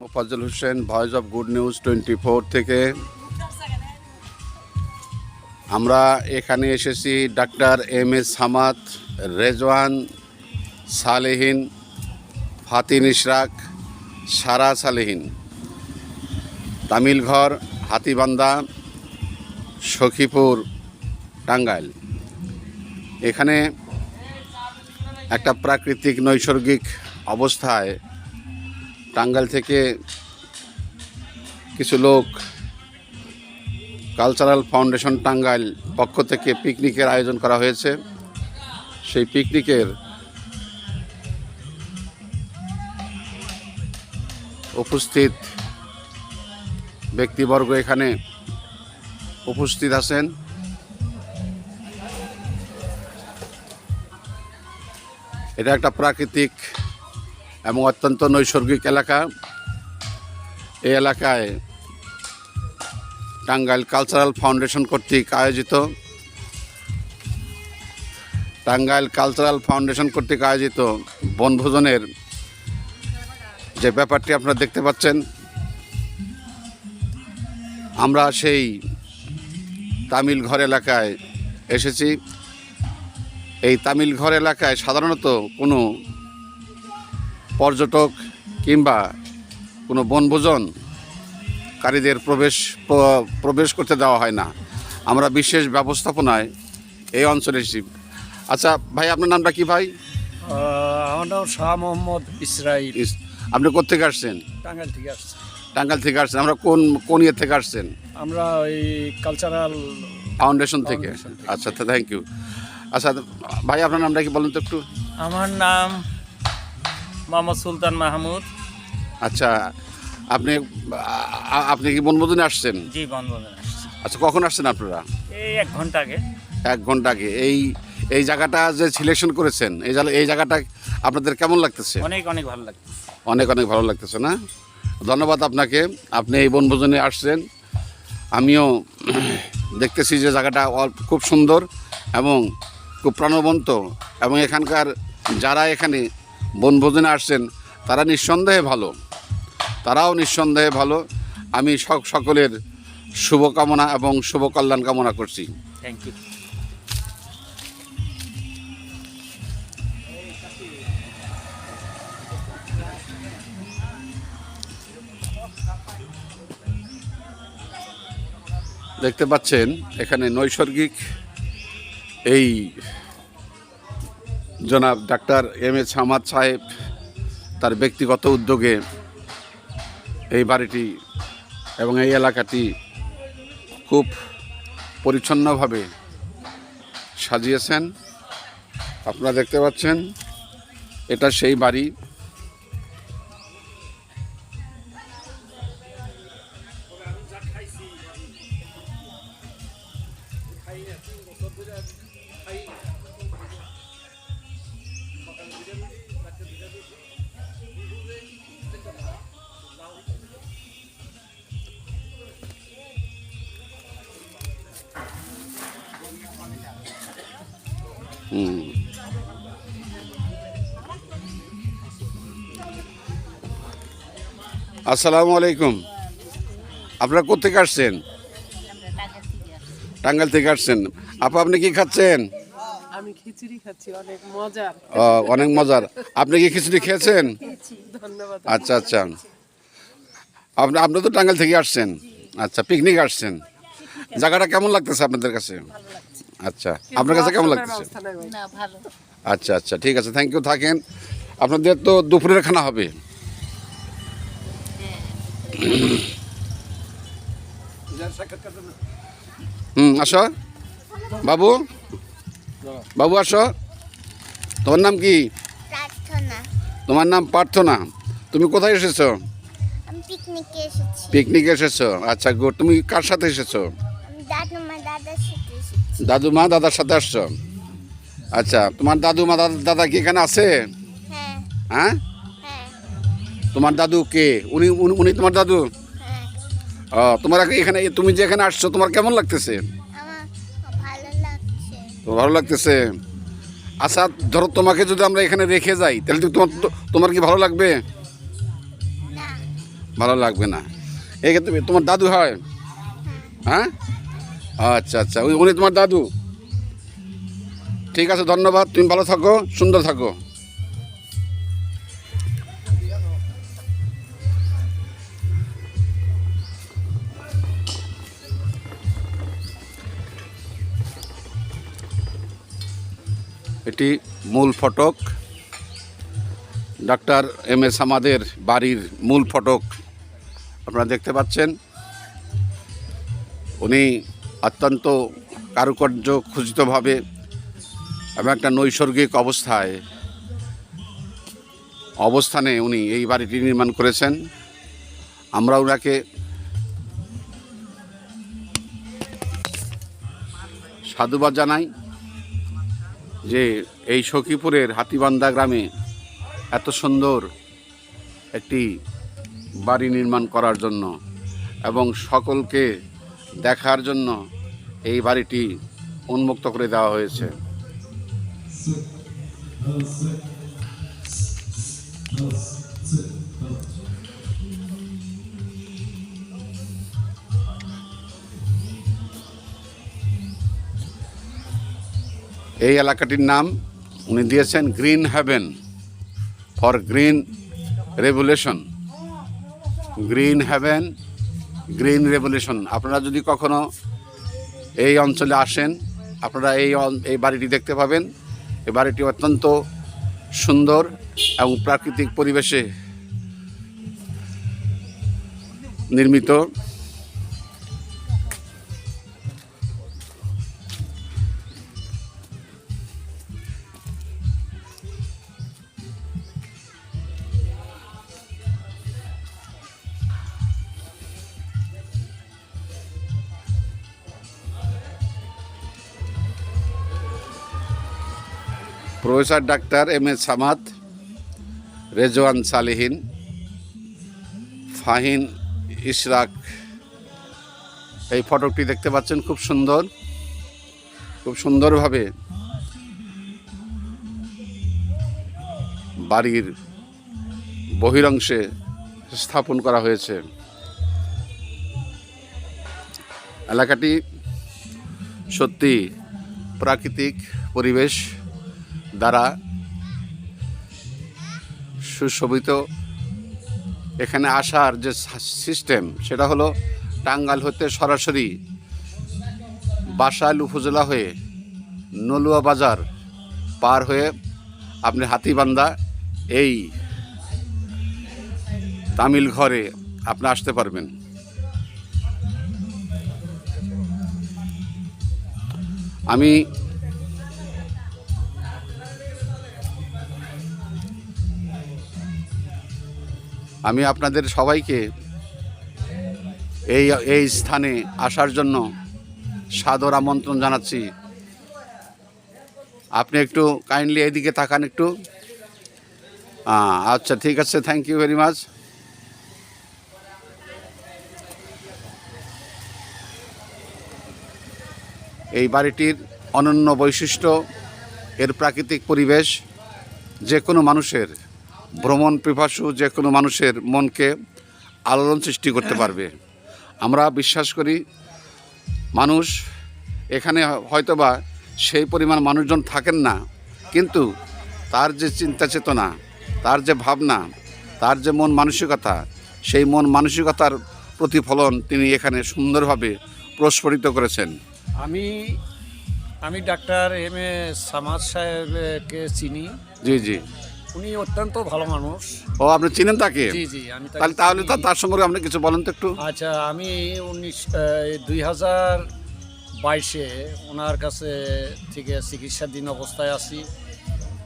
Mofazzal Hossain, voice of good news 24 থেকে আমরা এখানে এসেছি। Doctor M S. সামাদ, রেজওয়ান, সালেহীন, ফাতিন ইশরাক, সারা সালেহীন, তামিলঘর, হাতিবান্ধা, সখীপুর, টাঙ্গাইল। এখানে একটা প্রাকৃতিক নৈসর্গিক অবস্থায় টাঙ্গাইল থেকে কিছু লোক কালচারাল ফাউন্ডেশন টাঙ্গাইল পক্ষ থেকে পিকনিকের আয়োজন করা হয়েছে। সেই পিকনিকের উপস্থিত ব্যক্তিবর্গ এখানে উপস্থিত আছেন। এটা একটা প্রাকৃতিক এবং অত্যন্ত নৈসর্গিক এলাকা। এই এলাকায় টাঙ্গাইল কালচারাল ফাউন্ডেশন কর্তৃক আয়োজিত বনভোজনের যে ব্যাপারটি আপনারা দেখতে পাচ্ছেন, আমরা সেই তামিলঘর এলাকায় এসেছি। এই তামিলঘর এলাকায় সাধারণত কোনো পর্যটক কিংবা কোনো বনভোজনকারীদের প্রবেশ করতে দেওয়া হয় না। আমরা বিশেষ ব্যবস্থাপনায় এই অঞ্চলে এসেছি। আচ্ছা ভাই, আপনার নামটা কি ভাই? আমার নাম শাহ মোহাম্মদ ইসরাইল। আপনি কোত্থেকে আসছেন? টাঙ্গাইল থেকে আসছি। টাঙ্গাইল থেকে আসছেন। আমরা কোন ইয়ে থেকে আসছেন? আমরা ওই কালচারাল ফাউন্ডেশন থেকে। আচ্ছা, থ্যাংক ইউ। আচ্ছা ভাই, আপনার নামটা কি বলেন তো একটু? আমার নাম মোহাম্মদ সুলতান মাহমুদ। আচ্ছা, আপনি কি বনভোজনে আসছেন? জি, বনভোজনে আসছি। আচ্ছা, কখন আসছেন আপনারা? এই 1 ঘন্টা আগে। 1 ঘন্টা আগে। এই জায়গাটা যে সিলেকশন করেছেন, এই জায়গাটা আপনাদের কেমন লাগতেছে? অনেক ভালো লাগছে। অনেক ভালো লাগতেছে না? ধন্যবাদ আপনাকে। আপনি এই বনভোজনে আসছেন। আমিও দেখতেছি যে জায়গাটা খুব সুন্দর এবং খুব প্রাণবন্ত, এবং এখানকার যারা এখানে বনভোজনে আসছেন তারাও নিঃসন্দেহে ভালো। আমি সকলের শুভকামনা এবং শুভ কল্যাণ কামনা করছি। Thank you. দেখতে পাচ্ছেন এখানে নৈসর্গিক এই জনাব ডাক্তার এম.এস. সামাদ সাহেব তার ব্যক্তিগত উদ্যোগে এই বাড়িটি এবং এই এলাকাটি খুব পরিচ্ছন্নভাবে সাজিয়েছেন। আপনারা দেখতে পাচ্ছেন এটা সেই বাড়ি। আসসালামু আলাইকুম। আপনারা কোথেকে আসছেন? টাঙ্গাইল থেকে আসছেন। আপনি কি খাচ্ছেন? আমি খিচুড়ি খাচ্ছি, অনেক মজার। অনেক মজার। আপনি কি খিচুড়ি খেয়েছেন? ধন্যবাদ। আচ্ছা। আপনি তো টাঙ্গাইল থেকে আসছেন। আচ্ছা, পিকনিক আসছেন। জায়গাটা কেমন লাগতেছে আপনাদের কাছে? আচ্ছা, আপনার কাছে কেমন লাগতেছে? আচ্ছা, ঠিক আছে, থ্যাংক ইউ। থাকেন। আপনাদের তো দুপুরের খানা হবে। আসো বাবু আসো। তোমার নাম কি? তোমার নাম প্রার্থনা। তুমি কোথায় এসেছো? পিকনিকে এসেছো। আচ্ছা, গুড। তুমি কার সাথে এসেছো? দাদুমা দাদার সাথে আসছো। আচ্ছা, তোমার দাদুমা দাদা কি এখানে আছে? হ্যাঁ। তোমার দাদু কে? উনি তোমার দাদু? তোমার এখানে, তুমি যে এখানে আসছো, তোমার কেমন লাগতেছে? ভালো লাগতেছে। আচ্ছা, ধরো তোমাকে যদি আমরা এখানে রেখে যাই তাহলে তোমার কি ভালো লাগবে? ভালো লাগবে না। এই ক্ষেত্রে তোমার দাদু হয়? হ্যাঁ, আচ্ছা আচ্ছা, উনি তোমার দাদু। ঠিক আছে, ধন্যবাদ, তুমি ভালো থাকো, সুন্দর থাকো। এটি মূল ফটক, ডাক্তার এম এ সামাদের বাড়ির মূল ফটক আপনারা দেখতে পাচ্ছেন। উনি অত্যন্ত কারুকার্য খচিতভাবে এবং একটা নৈসর্গিক অবস্থানে উনি এই বাড়িটি নির্মাণ করেছেন। আমরা ওনাকে সাধুবাদ জানাই যে এই সখীপুরের হাতিবান্ধা গ্রামে এত সুন্দর একটি বাড়ি নির্মাণ করার জন্য এবং সকলকে দেখার জন্য এই বাড়িটি উন্মুক্ত করে দেওয়া হয়েছে। এই এলাকাটির নাম উনি দিয়েছেন green heaven for green revolution. Green heaven, green revolution. আপনারা যদি কখনো এই অঞ্চলে আসেন, আপনারা এই বাড়িটি দেখতে পাবেন। এই বাড়িটি অত্যন্ত সুন্দর এবং প্রাকৃতিক পরিবেশে নির্মিত। Professor doctor M A Samad, Rezwan সালেহীন, ফাহিন ইশরাক। এই ফটোটি দেখতে পাচ্ছেন, খুব সুন্দর, খুব সুন্দরভাবে বাড়ির বহিরংশে স্থাপন করা হয়েছে। এলাকাটি সত্যি প্রাকৃতিক পরিবেশ দ্বারা সুশোভিত। এখানে আসার যে সিস্টেম সেটা হলো টাঙ্গাইল হতে সরাসরি বাসাইল উপজেলা হয়ে নলুয়া বাজার পার হয়ে আপনি হাতিবান্ধা এই তামিল ঘরে আপনি আসতে পারবেন। আমি আপনাদের সবাইকে এই স্থানে আসার জন্য সাদর আমন্ত্রণ জানাচ্ছি। আপনি একটু কাইন্ডলি এদিকে তাকান একটু। আচ্ছা, ঠিক আছে, থ্যাংক ইউ ভেরি মাচ। এই বাড়িটির অনন্য বৈশিষ্ট্য এর প্রাকৃতিক পরিবেশ যে কোনো মানুষের ভ্রমণ পিপাসু যে কোনো মানুষের মনকে আলোড়ন সৃষ্টি করতে পারবে। আমরা বিশ্বাস করি মানুষ এখানে হয়তোবা সেই পরিমাণ মানুষজন থাকেন না, কিন্তু তার যে চিন্তা চেতনা, তার যে ভাবনা, তার যে মন মানসিকতা, সেই মন মানসিকতার প্রতিফলন তিনি এখানে সুন্দরভাবে প্রস্ফুটিত করেছেন। আমি ডাক্তার এম এ সামাদ সাহেবকে চিনি। জি জি, উনি অত্যন্ত ভালো মানুষ। ও, আপনি চিনেন তাকে? জি জি, আমি তাহলে তার সম্পর্কে আপনি কিছু বলেন তো একটু। আচ্ছা, আমি 2022-এ ওনার কাছে থেকে চিকিৎসাধীন অবস্থায় আছি।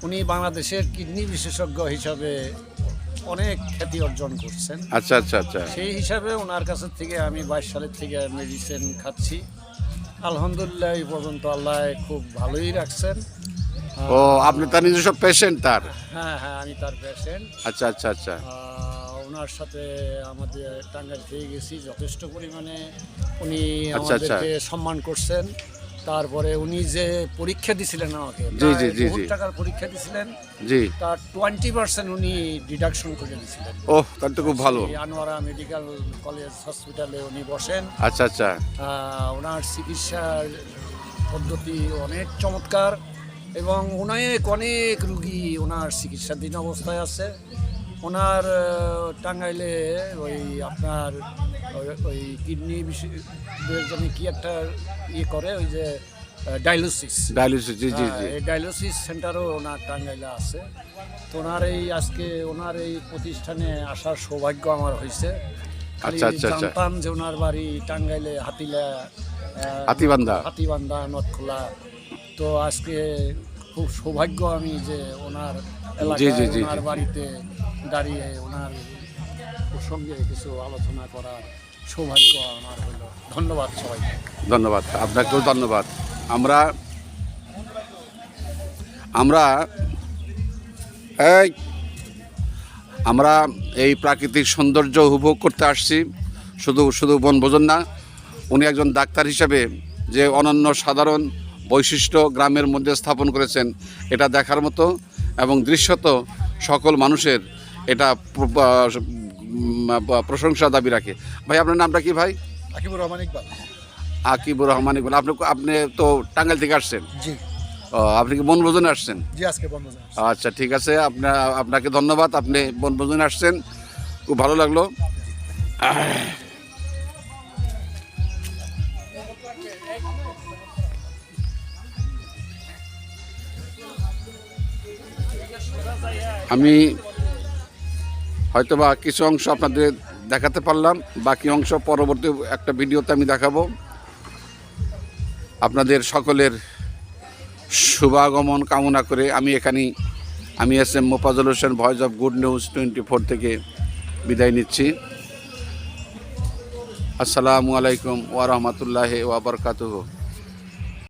উনি বাংলাদেশের কিডনি বিশেষজ্ঞ হিসাবে অনেক খ্যাতি অর্জন করছেন। আচ্ছা আচ্ছা আচ্ছা, সেই হিসাবে ওনার কাছে থেকে আমি 22 সালের থেকে মেডিসিন খাচ্ছি। আলহামদুলিল্লাহ এই পর্যন্ত আল্লাহ খুব ভালোই রাখছেন। ও, আপনি তার নিজস্ব পেশেন্ট তার? হ্যাঁ হ্যাঁ, আমি তার পেশেন্ট। আচ্ছা আচ্ছা আচ্ছা, ওনার সাথে আমাদের টাঙ্গাইল থেকে গেছি, যথেষ্ট পরিমাণে উনি আচ্ছা, আচ্ছা। আমাদেরকে সম্মান করছেন। তারপরে উনি যে পরীক্ষা দিছিলেন আমাকে, জি, জি, জি, বহুত জি। টাকার পরীক্ষা দিছিলেন, জি। তার 20% উনি ডিডাকশন করে দিয়েছিলেন। ওহ, তাহলে তো খুব ভালো। সেই আনোয়ারা মেডিকেল কলেজ হসপিটালে উনি বসেন। আচ্ছা আচ্ছা। ওনার চিকিৎসার পদ্ধতি অনেক চমৎকার এবং অনেক অনেক রুগী ওনার চিকিৎসাধীন অবস্থায় আছে। ওনার টাঙ্গাইলে ওই আপনার ওই কিডনি জানি কি একটা ইয়ে করে, ওই যে ডায়ালিসিস। ডায়ালিসিস, জি জি জি। এই ডায়ালিসিস সেন্টারও ওনার টাঙ্গাইলে আছে। তো ওনার এই আজকে ওনার এই প্রতিষ্ঠানে আসার সৌভাগ্য আমার হয়েছে। খালি আচ্ছা, আচ্ছা, আচ্ছা। জানতাম যে ওনার বাড়ি টাঙ্গাইলে হাতিবান্ধা। হাতিবান্ধা নটখোলা। তো আজকে খুব সৌভাগ্য আমি যে ওনার এলাকায় জি, জি, ওনার জি। বাড়িতে দাঁড়িয়ে ওনার সঙ্গে কিছু আলোচনা করার সৌভাগ্য আমার হলো। ধন্যবাদ সবাইকে। ধন্যবাদ, আপনাকেও ধন্যবাদ। আমরা এই আমরা এই প্রাকৃতিক সৌন্দর্য উপভোগ করতে আসছি, শুধু বনভোজন না। উনি একজন ডাক্তার হিসেবে যে অনন্য সাধারণ বৈশিষ্ট্য গ্রামের মধ্যে স্থাপন করেছেন, এটা দেখার মতো এবং দৃশ্যত সকল মানুষের এটা প্রশংসা দাবি রাখে। ভাই, আপনার নামটা কি ভাই? আকিবুর রহমান ইকবাল। আকিবুর রহমান ইকবাল। আপনি তো টাঙ্গাইল থেকে আসছেন? জি ও, আপনি কি বনভোজনে আসছেন? জি, আজকে বনভোজন। আচ্ছা, ঠিক আছে। আপনাকে ধন্যবাদ, আপনি বনভোজনে আসছেন, খুব ভালো লাগলো। আমি হয়তোবা কিছু অংশ আপনাদের দেখাতে পারলাম, বাকি অংশ পরবর্তী একটা ভিডিওতে আমি দেখাবো। আপনাদের সকলের শুভাগমন কামনা করে আমি S M Mofazzal Hossain, voice of good news 24 থেকে বিদায় নিচ্ছি। আসসালামু আলাইকুম ওয়া রাহমাতুল্লাহি ওয়া বারাকাতুহু।